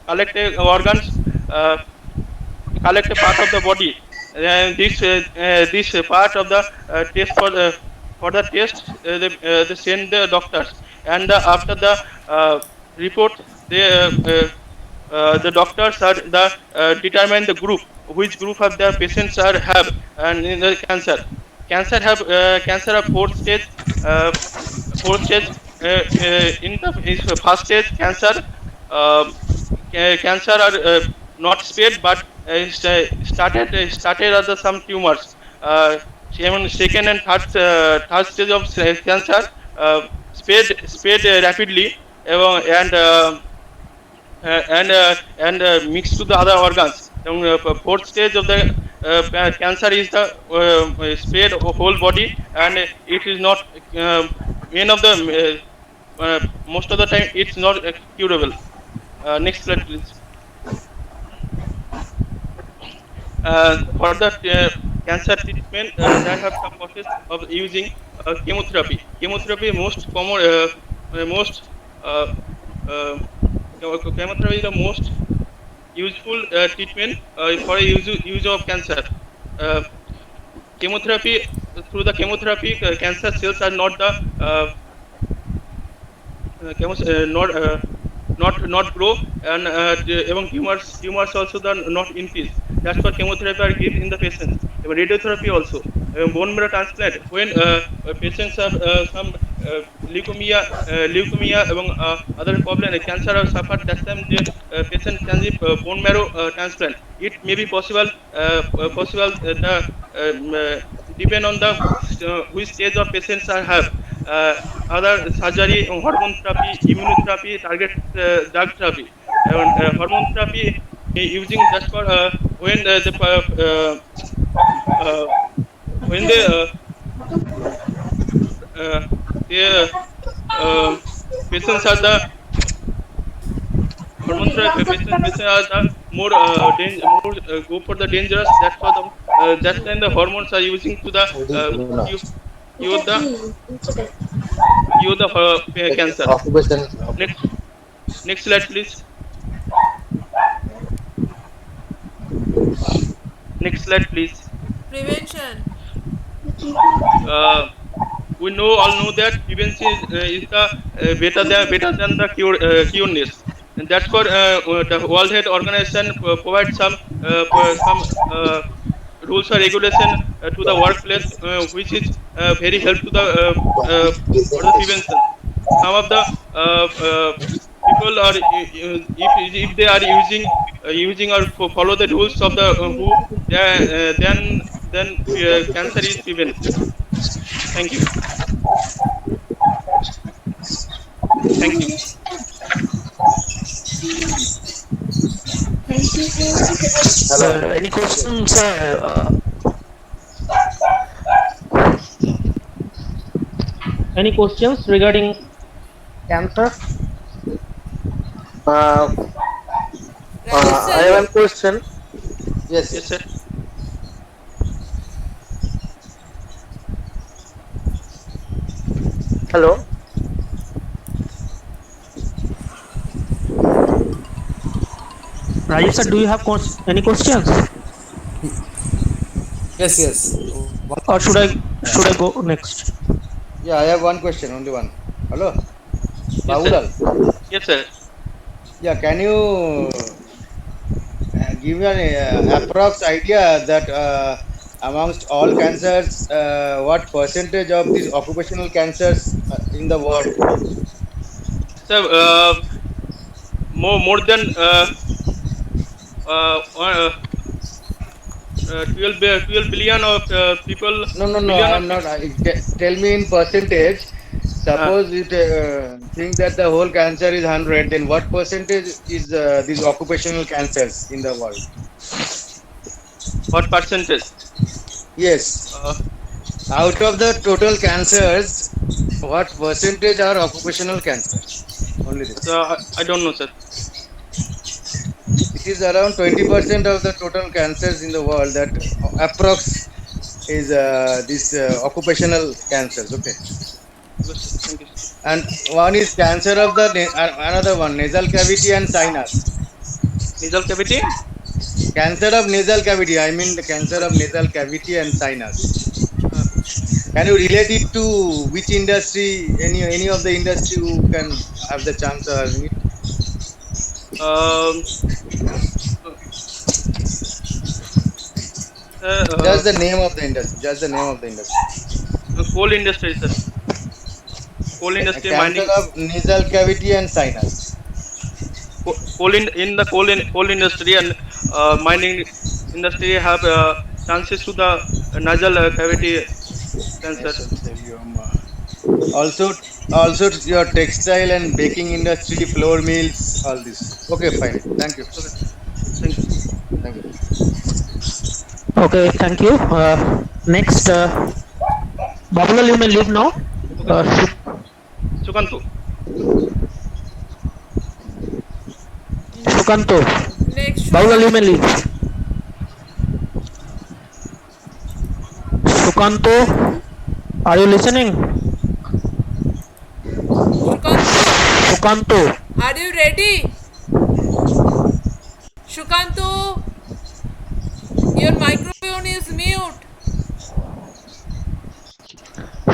collect organs, collect a part of the body. And this part of the test for the test they send the doctors, and after the report the doctors are the determine the group which group of the patients are have and in the cancer have four stage in the first stage cancer uh, cancer are not spread but started as some tumors. Second and third stage of cancer spread rapidly and mixed to the other organs. Fourth stage of the cancer is the spread of whole body, and it is not main of the most of the time it's not curable. Next slide, please. For the cancer treatment, there have some process of using chemotherapy. Chemotherapy most common, chemotherapy is the most useful treatment for use of cancer. Uh, Chemotherapy, through the chemotherapy, cancer cells are not the not grow, and even tumors also the not increase. That's what chemotherapy are given in the patients. Even radiotherapy also, bone marrow transplant when patients have some leukemia among other problem cancer are suffered, that time the patient can give bone marrow transplant. It may be possible depend on the which stage of patients are have. Other surgery, hormone therapy, immunotherapy, target drug therapy, and hormone therapy using just for when the patients are the hormones are the more go for the dangerous. That's why that time the hormones are using to the cure the cancer. Occupation. Next slide, please. Next slide, please. Prevention. We all know that prevention is the better than the cureness, and that's for the World Health Organization provides some rules or regulation to the workplace, which is very help to the for the prevention. Some of the people are if they are using or follow the rules of the WHO, then cancer is prevented. Thank you. Thank you. Any questions? Any questions regarding cancer? Rajesh I sir, have one question. Yes, Yes, sir. Hello. Rajesh sir, do you have any questions? Yes. Or should I go next? Yeah, I have one question, only one. Hello, Yes, Bahulal. sir. Yes, sir. Yeah, can you give me an approx idea that amongst all cancers, what percentage of these occupational cancers in the world? So more than uh, uh, 12 billion of people, No. billion of I'm not. people. Tell me in percentage. Uh, Suppose you think that the whole cancer is 100, then what percentage is these occupational cancers in the world? what percentage? Yes. Uh, Out of the total cancers, what percentage are occupational cancers? Only this. so I don't know, sir. It is around 20% of the total cancers in the world that approx is this occupational cancers. Okay. Good, sir. Thank you, sir. And one is cancer of the another one nasal cavity and sinus. Nasal cavity. Cancer of nasal cavity. I mean the cancer of nasal cavity and sinus. Uh, Can you relate it to which industry? Any of the industry who can have the chance of having it? um, Just the name of the industry. Just the name of the industry. coal industry, sir. Coal industry, Cancer mining. of nasal cavity and sinus. In the coal industry and mining industry have chances to the nasal cavity cancer. Mesothelioma. Also your textile and baking industry, flour mills, all this. Okay, fine. Thank you. Okay. Thank you. Thank you. Okay, thank you. Next, Babulal, you may leave now. Okay. Sukanto. Sukanto, next Babulal, you may leave. Sukanto, are you listening? Shukanto, Sukanto, are you ready? Shukanto, your microphone is mute.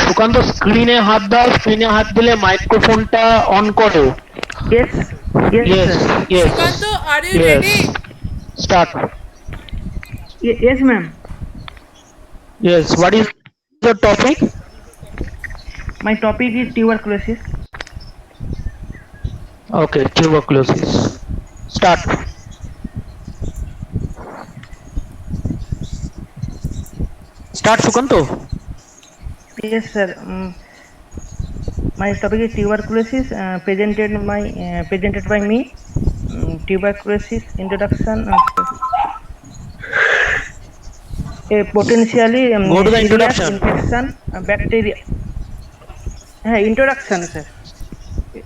Sukanta স্ক্রিনে হাত দাও, স্ক্রিনে হাত দিলে মাইক্রোফোনটা on করো। Yes, Yes, sir. yes, Shukanto, are you yes. ready? Start. Yes, ma'am. Yes, what is the topic? My topic is tuberculosis. Okay, tuberculosis. Start. Start, Sukanto. Yes, sir. My topic is tuberculosis. Presented by me. Tuberculosis introduction. A potentially Go to the serious introduction. infection, bacteria. Introduction, sir.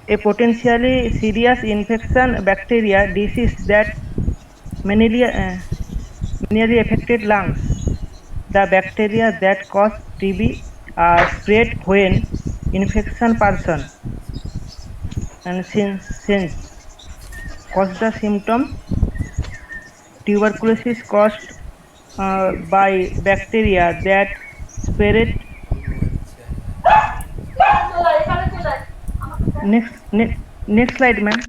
A potentially serious infection bacteria disease that mainly affected lungs. The bacteria that cause TB are spread when infection person and since cause the symptom. Tuberculosis caused by bacteria that spread. Next slide, ma'am.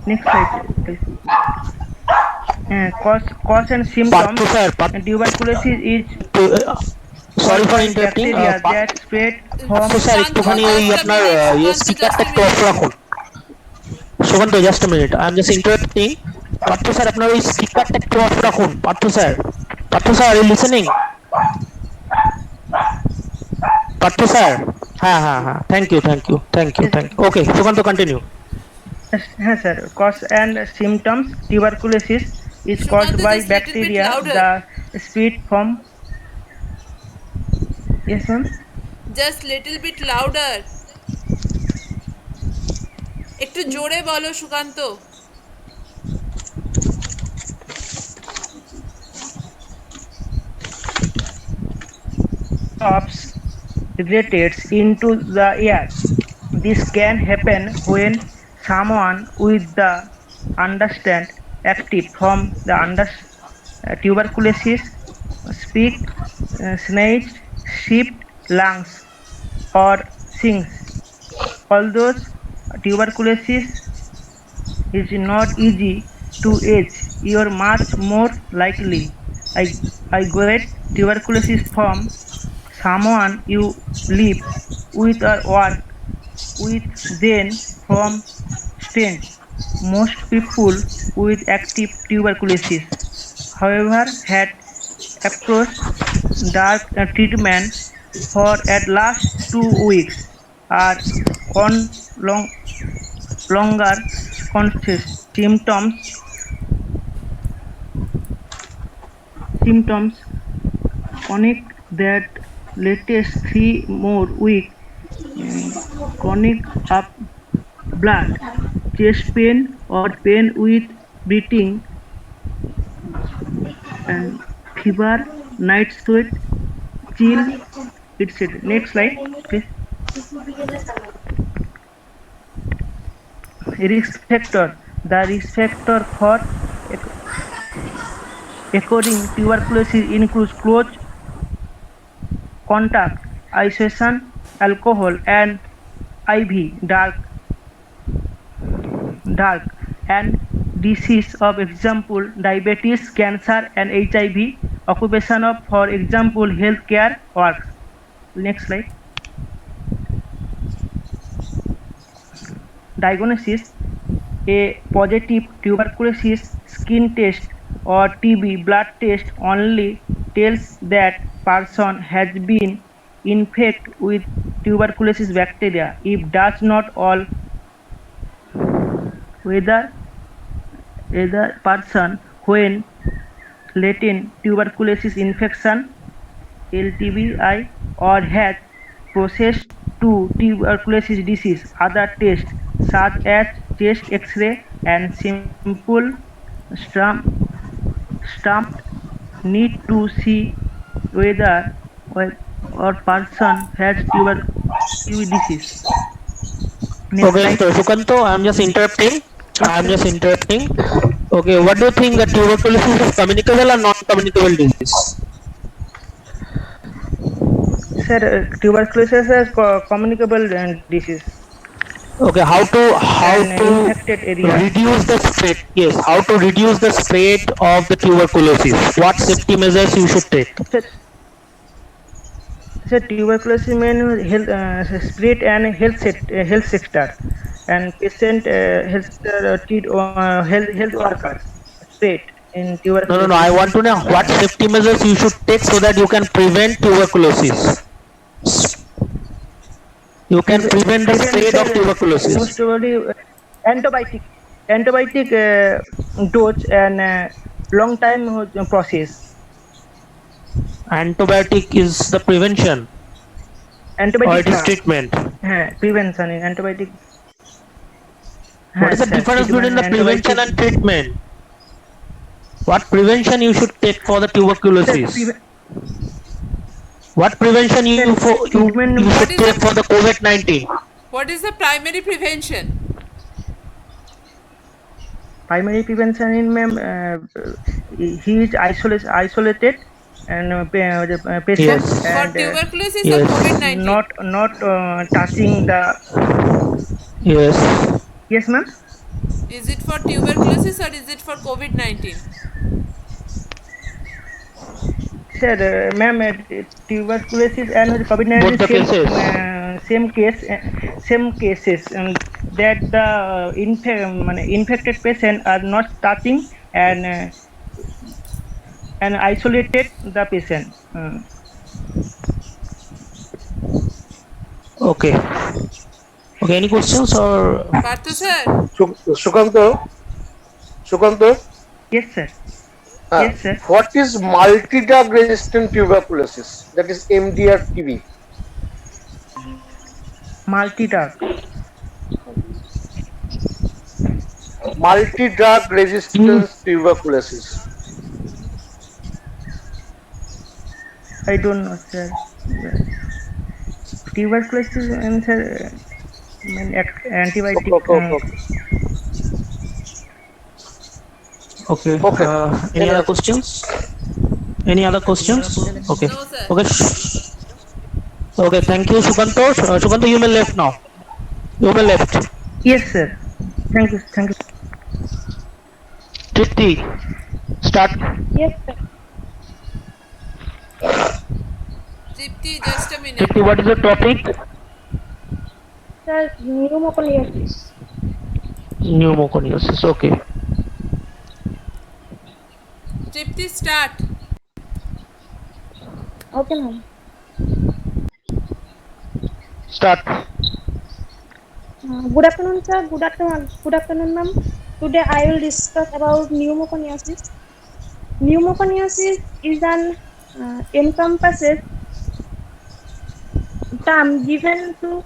Next slide, please. Cause and symptoms. Partho sir, Tuberculosis is sorry for by interrupting. bacteria that spread from. Partha sir একটুখানি ওই আপনার স্পিকারটা একটু off রাখুন। Sukanta just minute, I am just interrupting. Partha sir আপনার ওই স্পিকারটা একটু অফ রাখুন। Partha sir are you listening? Partha sir, হ্যাঁ, thank you. Okay, Sukanta continue. Yes, sir. Cause and symptoms. Tuberculosis is caused Shubhanta, by just little bit bacteria louder. the spread from. Yes, ma'am. Just little bit louder, একটু জোরে বলো Sukanta. Drops related into the air. This can happen when someone with the understand active from the tuberculosis speak, sneeze, shift lungs or sings. Although tuberculosis is not easy to age, you are much more likely I get tuberculosis from someone you live with or work with than from strains. Most people with active tuberculosis, however, had approached dark treatment for at least 2 weeks are on longer consist symptoms chronic that latest 3 more week chronic up blood, chest pain or pain with breathing and fever, night sweat, chill, etc. Next slide, please. Risk factor. The risk factor for occurring tuberculosis includes close contact, isolation, alcohol, and IV, dark and disease of example diabetes, cancer, and HIV. Occupation of, for example, healthcare work. Next slide. Diagnosis. A positive tuberculosis skin test or TB blood test only tells that person has been infected with tuberculosis bacteria. If does not all whether person when latent tuberculosis infection LTBI or has processed to tuberculosis disease. Other tests such as chest X-ray and simple stump need to see whether or person has TB disease. Okay, so Sukanto, I'm just interrupting. Okay, what do you think that tuberculosis is communicable or non-communicable disease? Sir, tuberculosis is communicable disease. Okay, how to infected area. reduce the spread? Yes, how to reduce the spread of the tuberculosis? What safety measures you should take? Sir, tuberculosis mean health spread and health sector and patient health workers spread in tuberculosis. No, I want to know what safety measures you should take so that you can prevent tuberculosis. You can prevent the spread of tuberculosis. Most probably antibiotic dose and long time process. Antibiotic is the prevention. or antibiotic it is না, treatment? হ্যাঁ prevention antibiotic. What is the difference between the prevention and treatment? What prevention you should take for the tuberculosis? What prevention you treatment should What is take the- for the COVID-19? What is the primary prevention? primary prevention in he is isolated and patient Yes. For and tuberculosis or yes. COVID-19? not touching the Yes. yes ma'am. Is it for tuberculosis or is it for COVID-19? Sir, ma'am, tuberculosis and COVID-19 Both the cases. same cases, that the infected patient are not touching and isolated the patient. Okay. Okay. Any questions or? Partho sir, Sukanto, Yes, sir. Yes, sir. what is multi-drug resistant tuberculosis? That is MDR TB. Multi-drug. Multi-drug resistance tuberculosis. I don't know, sir. Tuberculosis and sir, antibiotic. Okay. Okay. Any other questions? Any other questions? Okay. no sir. Okay. Okay. Thank you, Sukanto. Sukanto, you may left now. You may left. Yes, sir. Thank you. Thank you. Tripti, start. Yes, sir. Tripti, just a minute. Tripti, what is the topic? Sir, pneumoconiosis. Pneumoconiosis. Okay. Tripti, start. Okay, ma'am. Start. Good afternoon, sir. Good afternoon, ma'am. Today I will discuss about pneumoconiosis. Pneumoconiosis is an encompasses term given to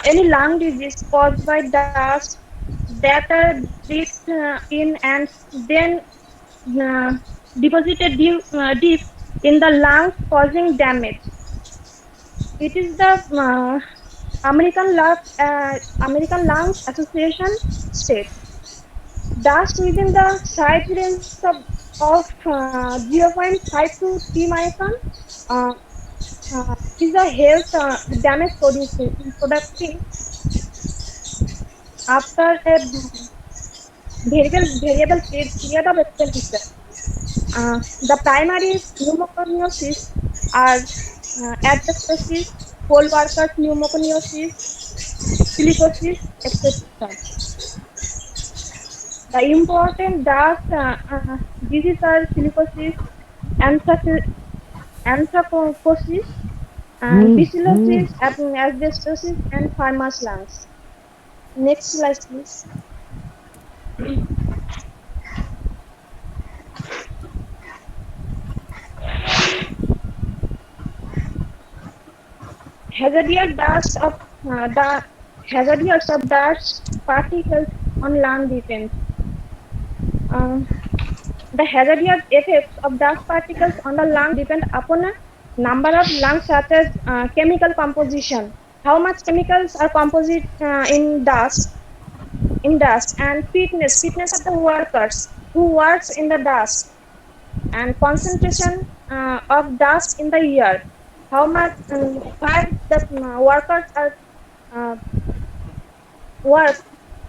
any lung disease caused by dust that are breathed in and then deposited deep in the lungs, causing damage. It is the American Lung Association state. Dust within the size range of 0.5 to 3 micron is a health damage producing after a variable period of expenditure. The primary pneumoconiosis are asbestosis, coal workers pneumoconiosis, silicosis, etc. The important dust diseases are silicosis, anthracosis, bacillosis, asbestosis, and farmers' lungs. Next slide, please. Hazardous dust particles on lung defense. The hazardous effects of dust particles on the lung depend upon a number of lungs such as chemical composition. How much chemicals are composite in dust, and fitness of the workers who works in the dust, and concentration of dust in the air. How much where the workers are work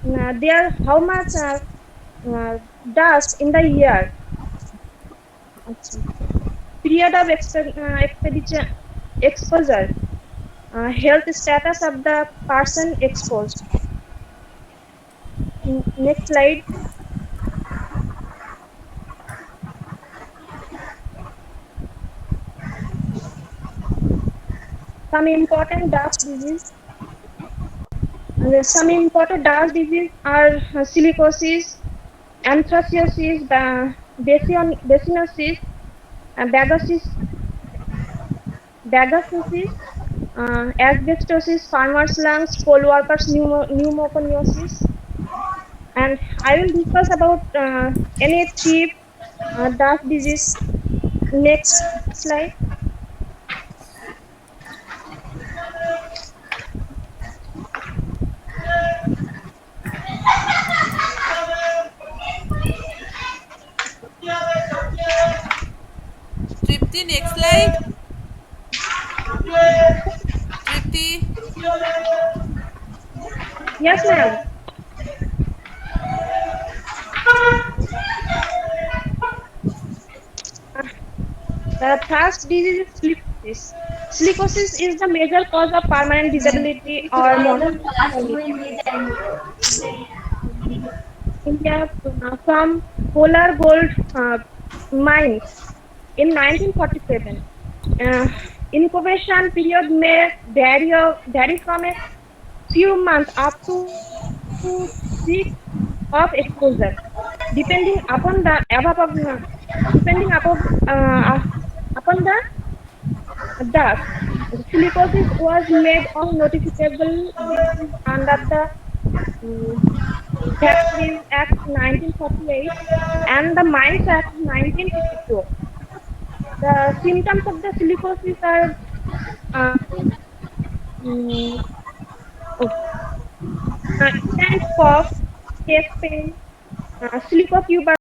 there? How much dust in the air? Period of exposure. Health status of the person exposed. Next slide. Some important dust disease. Some important dust disease are silicosis, anthraciosis, bacinosis, bagasosis, asbestosis, farmers' lungs, poll workers' pneumoconiosis. And I will discuss about NH3 dust disease. Next slide. Tripti, next slide. Tripti. Yes, ma'am. The first disease is silicosis. Silicosis is the major cause of permanent disability or mortality. India from Polar Gold mines in 1947. Uh, Incubation period may vary from a few months up to 6 of exposure, depending upon the depending upon the dust. Silicosis was made notifiable disease under the um, Factories Act 1948 and the Mines Act 1952. The symptoms of the silicosis are uh, mm, intense cough, chest pain, silicotuberculosis,